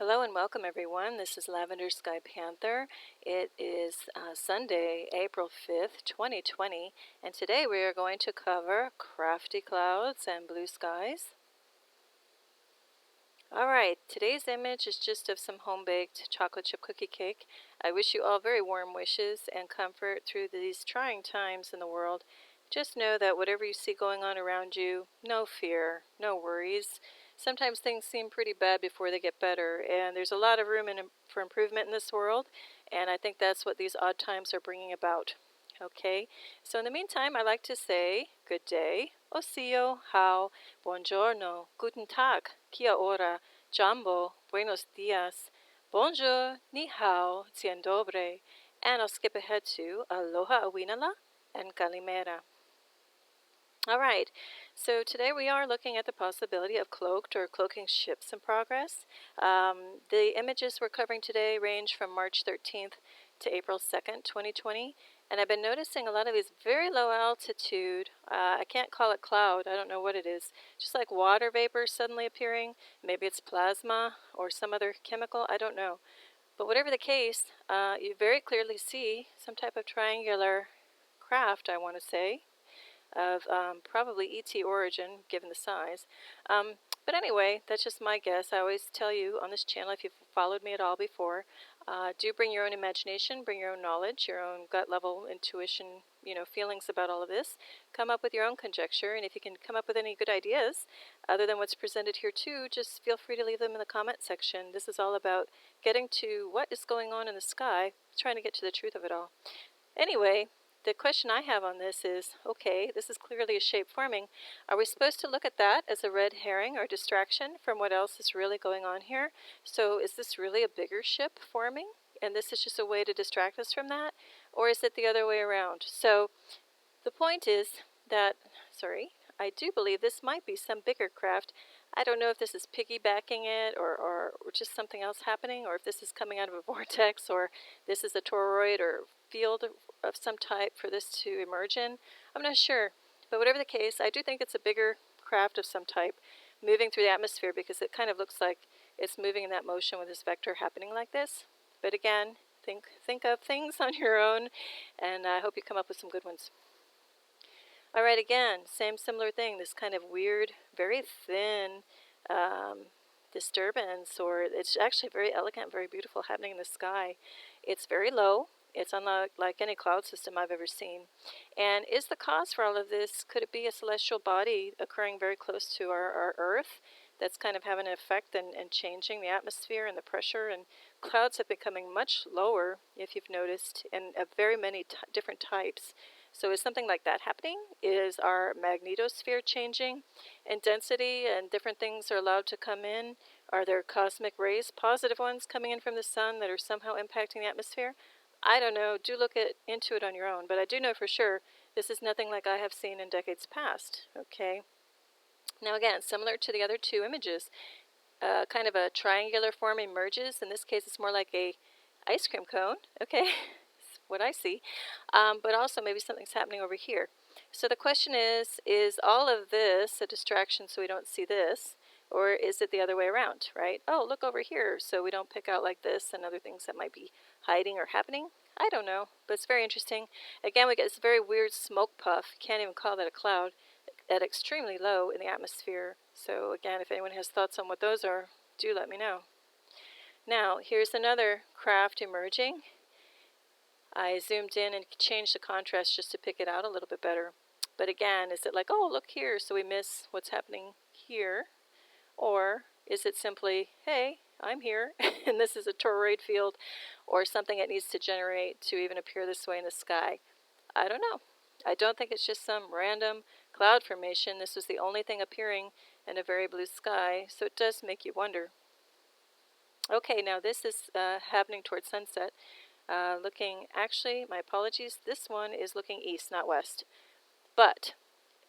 Hello and welcome everyone. This is Lavender Sky Panther. It is Sunday, April 5th, 2020, and today we are going to cover crafty clouds and blue skies. Alright, today's image is just of some home-baked chocolate chip cookie cake. I wish you all very warm wishes and comfort through these trying times in the world. Just know that whatever you see going on around you, no fear, no worries. Sometimes things seem pretty bad before they get better, and there's a lot of room for improvement in this world, and I think that's what these odd times are bringing about. Okay, so in the meantime, I like to say good day, osio, how, buongiorno, guten tag, kia ora, jambo, buenos dias, bonjour, ni hao, dzień dobre, and I'll skip ahead to aloha awinala and kalimera. All right, so today we are looking at the possibility of cloaked or cloaking ships in progress. The images we're covering today range from March 13th to April 2nd, 2020. And I've been noticing a lot of these very low altitude, I can't call it cloud, I don't know what it is, just like water vapor suddenly appearing. Maybe it's plasma or some other chemical, I don't know. But whatever the case, you very clearly see some type of triangular craft, I want to say, of probably ET origin, given the size. But anyway, that's just my guess. I always tell you on this channel, if you've followed me at all before, do bring your own imagination, bring your own knowledge, your own gut level intuition, feelings about all of this. Come up with your own conjecture, and if you can come up with any good ideas other than what's presented here too, just feel free to leave them in the comment section. This is all about getting to what is going on in the sky, trying to get to the truth of it all. Anyway, the question I have on this is, okay, this is clearly a shape forming. Are we supposed to look at that as a red herring or distraction from what else is really going on here? So is this really a bigger ship forming? And this is just a way to distract us from that? Or is it the other way around? So the point is that, I do believe this might be some bigger craft. I don't know if this is piggybacking it or just something else happening, or if this is coming out of a vortex, or this is a toroid or field of some type for this to emerge in. I'm not sure, but whatever the case, I do think it's a bigger craft of some type moving through the atmosphere, because it kind of looks like it's moving in that motion with this vector happening like this. But again, think of things on your own, and I hope you come up with some good ones. All right, again, similar thing, this kind of weird, very thin disturbance, or it's actually very elegant, very beautiful happening in the sky. It's very low. It's unlike any cloud system I've ever seen. And is the cause for all of this, could it be a celestial body occurring very close to our Earth that's kind of having an effect and changing the atmosphere and the pressure? And clouds have becoming much lower, if you've noticed, and of very many different types. So is something like that happening? Is our magnetosphere changing in density and different things are allowed to come in? Are there cosmic rays, positive ones, coming in from the sun that are somehow impacting the atmosphere? I don't know. Do look into it on your own. But I do know for sure this is nothing like I have seen in decades past. Okay. Now again, similar to the other two images, kind of a triangular form emerges. In this case, it's more like a ice cream cone. Okay. What I see, but also maybe something's happening over here. So the question is all of this a distraction so we don't see this, or is it the other way around, right? Oh, look over here, so we don't pick out like this and other things that might be hiding or happening? I don't know, but it's very interesting. Again, we get this very weird smoke puff, can't even call that a cloud, at extremely low in the atmosphere. So again, if anyone has thoughts on what those are, do let me know. Now, here's another craft emerging. I zoomed in and changed the contrast just to pick it out a little bit better. But again, is it like, oh, look here, so we miss what's happening here? Or is it simply, hey, I'm here, and this is a toroid field, or something it needs to generate to even appear this way in the sky? I don't know. I don't think it's just some random cloud formation. This was the only thing appearing in a very blue sky, so it does make you wonder. Okay, now this is happening towards sunset. Actually, my apologies, this one is looking east, not west. But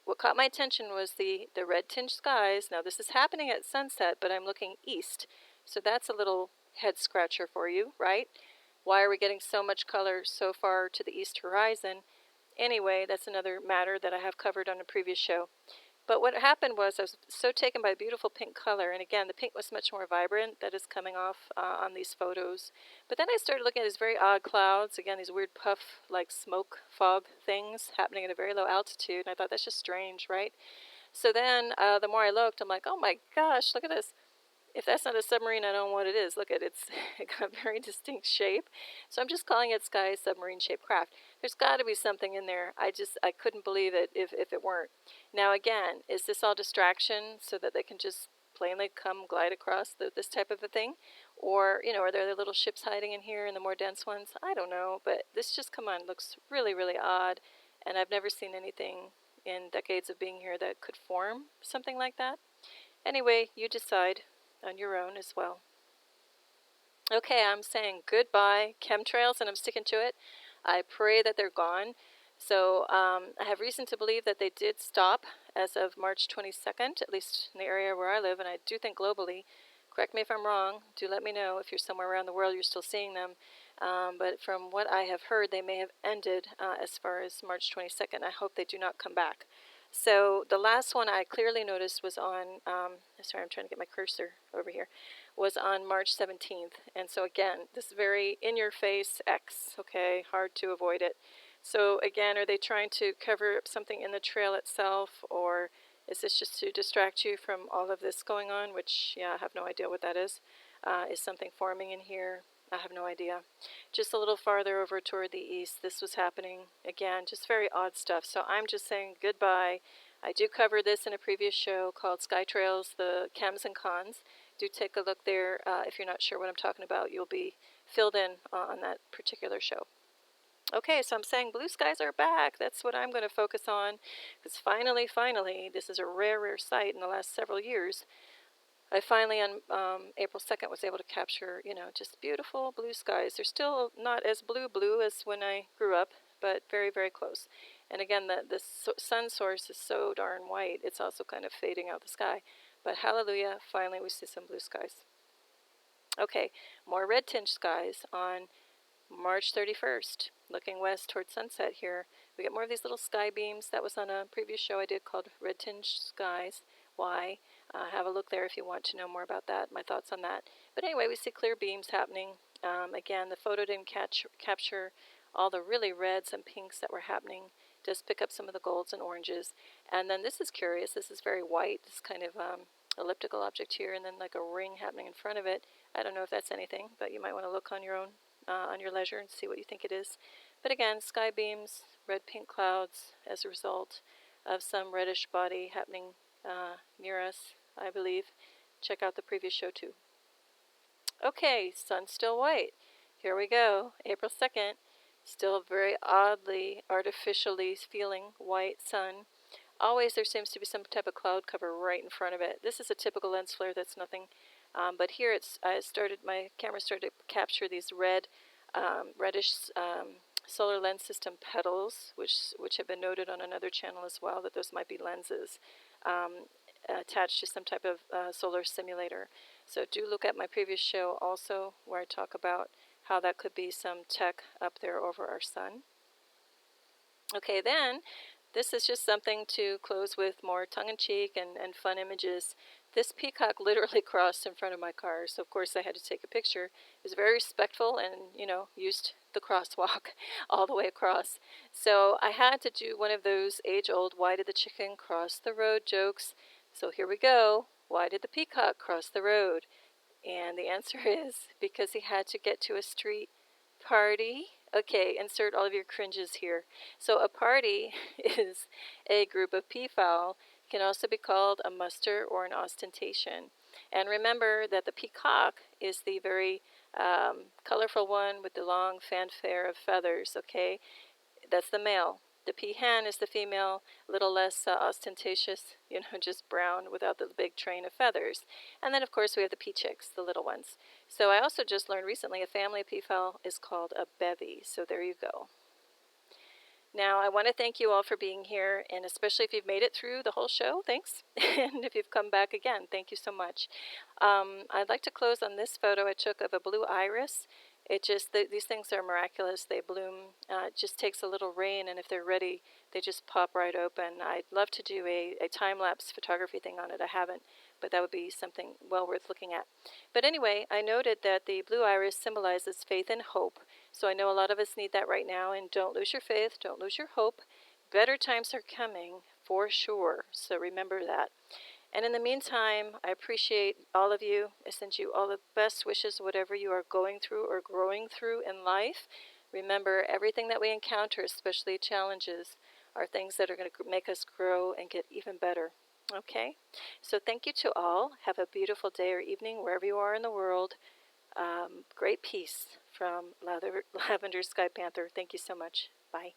what caught my attention was the red-tinged skies. Now this is happening at sunset, but I'm looking east. So that's a little head-scratcher for you, right? Why are we getting so much color so far to the east horizon? Anyway, that's another matter that I have covered on a previous show. But what happened was I was so taken by a beautiful pink color, and again, the pink was much more vibrant that is coming off on these photos. But then I started looking at these very odd clouds, again, these weird puff, like smoke fog things happening at a very low altitude, and I thought that's just strange, right? So then the more I looked, I'm like, oh my gosh, look at this. If that's not a submarine, I don't know what it is. Look at it, it got a very distinct shape. So I'm just calling it Sky Submarine Shaped Craft. There's got to be something in there. I couldn't believe it if it weren't. Now again, is this all distraction so that they can just plainly come glide across this type of a thing? Or, are there little ships hiding in here and the more dense ones? I don't know, but this just, come on, looks really, really odd. And I've never seen anything in decades of being here that could form something like that. Anyway, you decide on your own as well. Okay, I'm saying goodbye, chemtrails, and I'm sticking to it. I pray that they're gone. So I have reason to believe that they did stop as of March 22nd, at least in the area where I live, and I do think globally. Correct me if I'm wrong. Do let me know if you're somewhere around the world you're still seeing them. But from what I have heard, they may have ended as far as March 22nd. I hope they do not come back. So the last one I clearly noticed was on, sorry, I'm trying to get my cursor over here, was on March 17th. And so again, this very in-your-face X, okay, hard to avoid it. So again, are they trying to cover up something in the trail itself, or is this just to distract you from all of this going on, which, yeah, I have no idea what that is. Is something forming in here? I have no idea. Just a little farther over toward the east, this was happening. Again, just very odd stuff. So I'm just saying goodbye. I do cover this in a previous show called Skytrails, the chems and cons. Do take a look there. If you're not sure what I'm talking about, you'll be filled in on that particular show. Okay, so I'm saying blue skies are back. That's what I'm going to focus on. Because finally, this is a rare sight in the last several years. I finally, on April 2nd, was able to capture, just beautiful blue skies. They're still not as blue as when I grew up, but very, very close. And again, the sun source is so darn white, it's also kind of fading out the sky. But hallelujah, finally we see some blue skies. Okay, more red-tinged skies on March 31st, looking west towards sunset here. We get more of these little sky beams. That was on a previous show I did called Red-Tinged Skies. Why? Have a look there if you want to know more about that, my thoughts on that. But anyway, we see clear beams happening. Again, the photo didn't capture all the really reds and pinks that were happening. It does pick up some of the golds and oranges. And then this is curious. This is very white, this kind of elliptical object here, and then like a ring happening in front of it. I don't know if that's anything, but you might want to look on your own, on your leisure, and see what you think it is. But again, sky beams, red-pink clouds as a result of some reddish body happening near us, I believe. Check out the previous show too. Okay, sun still white. Here we go, April 2nd. Still very oddly, artificially feeling white sun. Always there seems to be some type of cloud cover right in front of it. This is a typical lens flare, that's nothing. But here my camera started to capture these reddish solar lens system petals, which have been noted on another channel as well, that those might be lenses attached to some type of solar simulator. So do look at my previous show also, where I talk about how that could be some tech up there over our sun. Okay, then this is just something to close with more tongue-in-cheek and fun images. This peacock literally crossed in front of my car, so of course I had to take a picture. It was very respectful and, used the crosswalk all the way across. So I had to do one of those age-old why did the chicken cross the road jokes. So here we go. Why did the peacock cross the road? And the answer is because he had to get to a street party. Okay, insert all of your cringes here. So a party is a group of peafowl. Can also be called a muster or an ostentation. And remember that the peacock is the very colorful one with the long fanfare of feathers, okay? That's the male. The peahen is the female, a little less ostentatious, just brown without the big train of feathers. And then, of course, we have the peachicks, the little ones. So I also just learned recently a family of peafowl is called a bevy. So there you go. Now, I want to thank you all for being here, and especially if you've made it through the whole show, thanks. And if you've come back again, thank you so much. I'd like to close on this photo I took of a blue iris. these things are miraculous. They bloom. It just takes a little rain, and if they're ready, they just pop right open. I'd love to do a time-lapse photography thing on it. I haven't, but that would be something well worth looking at. But anyway, I noted that the blue iris symbolizes faith and hope. So I know a lot of us need that right now, and don't lose your faith, don't lose your hope. Better times are coming for sure, so remember that. And in the meantime, I appreciate all of you. I send you all the best wishes, whatever you are going through or growing through in life. Remember, everything that we encounter, especially challenges, are things that are going to make us grow and get even better. Okay? So thank you to all. Have a beautiful day or evening wherever you are in the world. Great peace from Lavender Sky Panther. Thank you so much. Bye.